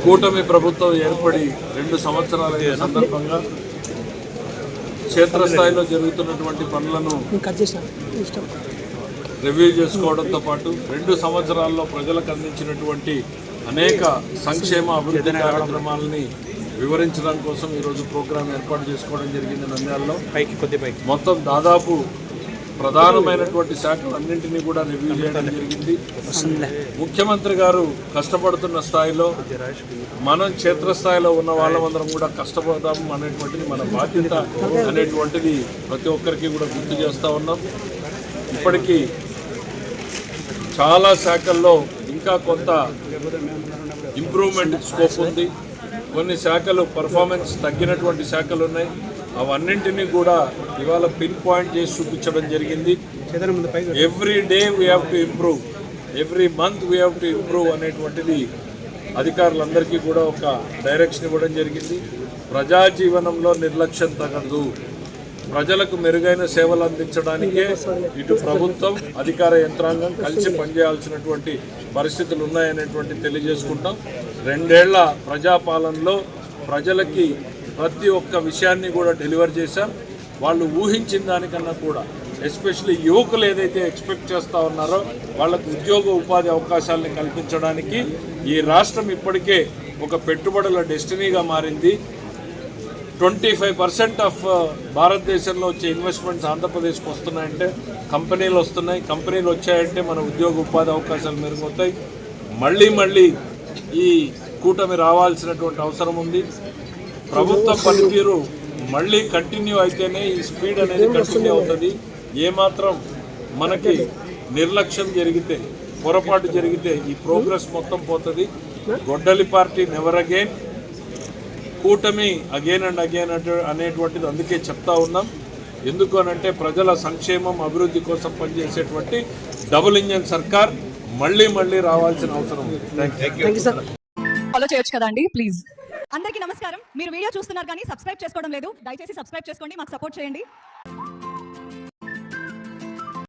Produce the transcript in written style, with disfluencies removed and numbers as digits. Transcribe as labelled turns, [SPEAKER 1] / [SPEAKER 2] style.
[SPEAKER 1] కూటమి ప్రభుత్వం ఏర్పడి 2 సంవత్సరాల సందర్భంగా క్షేత్రస్థాయిలో జరుగుతున్నటువంటి పనులను రివ్యూ చేసుకోవడంతో పాటు 2 సంవత్సరాల్లో ప్రజలకు అందించినటువంటి అనేక సంక్షేమ అభివృద్ధి కార్యక్రమాలని వివరించడం కోసం ఈరోజు ప్రోగ్రాం ఏర్పాటు చేసుకోవడం జరిగింది. నంద్యాలలో మొత్తం దాదాపు ప్రధానమైనటువంటి శాఖలన్నింటినీ కూడా రివ్యూ చేయడం జరిగింది. ముఖ్యమంత్రి గారు కష్టపడుతున్న స్థాయిలో మనం క్షేత్రస్థాయిలో ఉన్న వాళ్ళమందరం కూడా కష్టపడదాం అనేటువంటిది మన బాధ్యత అనేటువంటిది ప్రతి ఒక్కరికి కూడా గుర్తు చేస్తూ ఉన్నాం. ఇప్పటికీ చాలా శాఖల్లో ఇంకా కొంత ఇంప్రూవ్మెంట్ స్కోప్ ఉంది. కొన్ని శాఖలు పర్ఫార్మెన్స్ తగ్గినటువంటి శాఖలు ఉన్నాయి. అవన్నింటినీ కూడా ఇవాళ పిన్ పాయింట్ చేసి చూపించడం జరిగింది. Every day we have to improve, every month we have to improve అనేటువంటిది అధికారులందరికీ కూడా ఒక డైరెక్షన్ ఇవ్వడం జరిగింది. ప్రజా జీవనంలో నిర్లక్ష్యం తగదు. ప్రజలకు మెరుగైన సేవలు అందించడానికే ఇటు ప్రభుత్వం అధికార యంత్రాంగం కలిసి పనిచేయాల్సినటువంటి పరిస్థితులు ఉన్నాయనేటువంటి తెలియజేసుకుంటాం. 2 ఏళ్ల ప్రజాపాలనలో ప్రజలకి ప్రతి ఒక్క విషయాన్ని కూడా డెలివర్ చేశాం. వాళ్ళు ఊహించిన దానికన్నా కూడా ఎస్పెషల్లీ యువకులు ఏదైతే ఎక్స్పెక్ట్ చేస్తూ ఉన్నారో వాళ్ళకు ఉద్యోగ ఉపాధి అవకాశాలను కల్పించడానికి ఈ రాష్ట్రం ఇప్పటికే ఒక పెట్టుబడుల డెస్టినీగా మారింది. 25% ఆఫ్ భారతదేశంలో వచ్చే ఇన్వెస్ట్మెంట్స్ ఆంధ్రప్రదేశ్కి వస్తున్నాయంటే కంపెనీలు వస్తున్నాయి. కంపెనీలు వచ్చాయంటే మన ఉద్యోగ ఉపాధి అవకాశాలు మెరుగవుతాయి. మళ్ళీ ఈ కూటమి రావాల్సినటువంటి అవసరం ఉంది. ప్రభుత్వ పనితీరు మళ్ళీ కంటిన్యూ అయితేనే ఈ స్పీడ్ అనేది కంటిన్యూ అవుతుంది. ఏమాత్రం మనకి నిర్లక్ష్యం జరిగితే, పొరపాటు జరిగితే ఈ ప్రోగ్రెస్ మొత్తం పోతుంది. గొడ్డలి పార్టీ నెవర్ అగైన్, కూటమి అగైన్ అండ్ అగైన్ అనేటువంటిది అందుకే చెప్తా ఉన్నాం. ఎందుకు అనంటే ప్రజల సంక్షేమం అభివృద్ధి కోసం పనిచేసేటువంటి డబుల్ ఇంజన్ సర్కార్ మళ్ళీ రావాల్సిన అవసరం ఉంది.
[SPEAKER 2] ఫాలో చేయొచ్చు కదండి ప్లీజ్. అందరికీ నమస్కారం. మీరు వీడియో చూస్తున్నారు కానీ సబ్స్క్రైబ్ చేసుకోవడం లేదు. దయచేసి సబ్స్క్రైబ్ చేసుకోండి, మాకు సపోర్ట్ చేయండి.